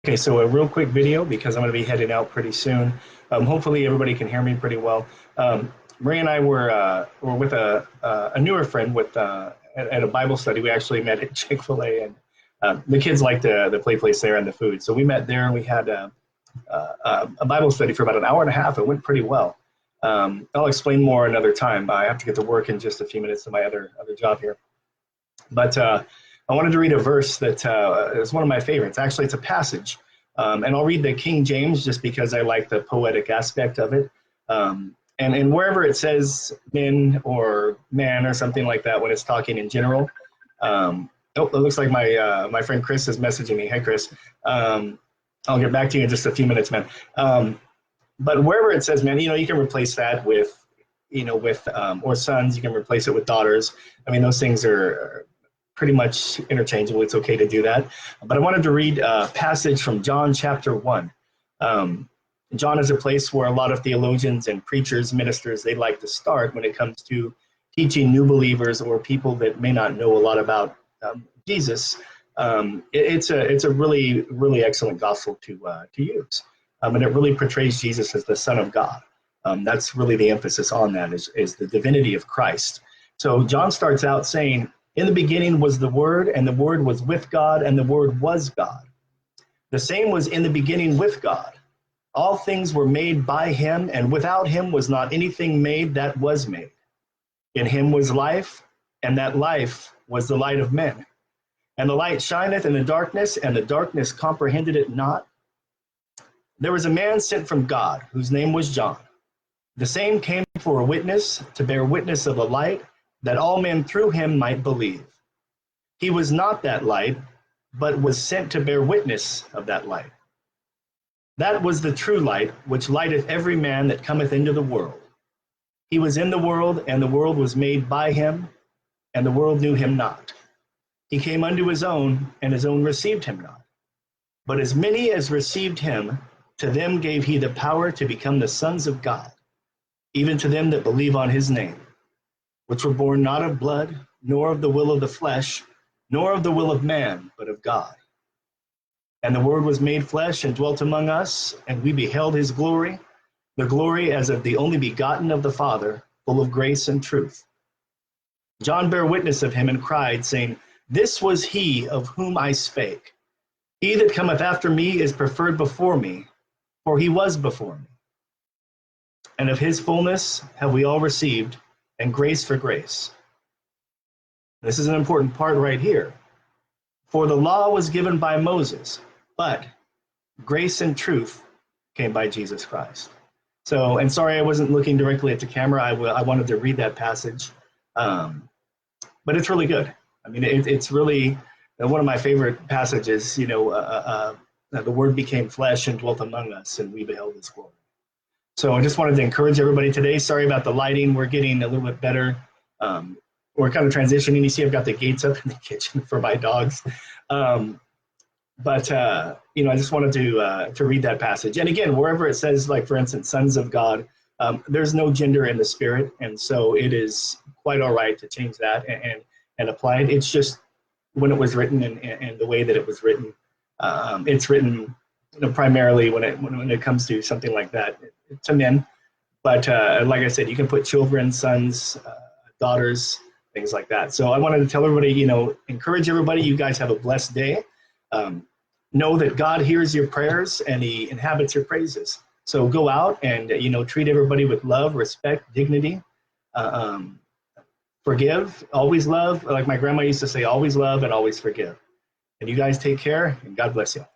Okay, so a real quick video because I'm going to be heading out pretty soon. Hopefully everybody can hear me pretty well. Marie and I were with a newer friend at a Bible study. We actually met at Chick-fil-A, and the kids like the play place there and the food. So we met there and we had a Bible study for about an hour and a half. It went pretty well. I'll explain more another time. I have to get to work in just a few minutes to my other job here. But I wanted to read a verse that is one of my favorites. Actually, it's a passage. And I'll read the King James just because I like the poetic aspect of it. And wherever it says men or man or something like that, when it's talking in general. Oh, it looks like my friend Chris is messaging me. Hey, Chris. I'll get back to you in just a few minutes, man. But wherever it says men, you can replace that with, or sons. You can replace it with daughters. I mean, those things are pretty much interchangeable. It's okay to do that. But I wanted to read a passage from John chapter 1. John is a place where a lot of theologians and preachers, ministers, they like to start when it comes to teaching new believers or people that may not know a lot about Jesus. It's a really, really excellent gospel to use. And it really portrays Jesus as the Son of God. That's really the emphasis on that is the divinity of Christ. So John starts out saying, "In the beginning was the Word, and the Word was with God, and the Word was God. The same was in the beginning with God. All things were made by him, and without him was not anything made that was made. In him was life, and that life was the light of men. And the light shineth in the darkness, and the darkness comprehended it not. There was a man sent from God, whose name was John. The same came for a witness, to bear witness of the light, that all men through him might believe. He was not that light, but was sent to bear witness of that light. That was the true light, which lighteth every man that cometh into the world. He was in the world, and the world was made by him, and the world knew him not. He came unto his own, and his own received him not. But as many as received him, to them gave he the power to become the sons of God, even to them that believe on his name, which were born not of blood, nor of the will of the flesh, nor of the will of man, but of God. And the Word was made flesh and dwelt among us, and we beheld his glory, the glory as of the only begotten of the Father, full of grace and truth. John bare witness of him and cried, saying, This was he of whom I spake. He that cometh after me is preferred before me, for he was before me. And of his fullness have we all received, and grace for grace." This is an important part right here. "For the law was given by Moses, but grace and truth came by Jesus Christ." So, and sorry I wasn't looking directly at the camera. I wanted to read that passage, but it's really good. I mean, it's really one of my favorite passages. The Word became flesh and dwelt among us, and we beheld his glory. So I just wanted to encourage everybody today. Sorry about the lighting. We're getting a little bit better. We're kind of transitioning. You see, I've got the gates up in the kitchen for my dogs. But I just wanted to read that passage. And again, wherever it says, like, for instance, sons of God, there's no gender in the spirit. And so it is quite all right to change that and apply it. It's just when it was written and the way that it was written. It's written primarily when it comes to something like that to men. But like I said, you can put children, sons, daughters, things like that. So I wanted to tell everybody, encourage everybody, you guys have a blessed day. Know that God hears your prayers and he inhabits your praises. So go out and, treat everybody with love, respect, dignity, forgive, always love. Like my grandma used to say, always love and always forgive. And you guys take care, and God bless you.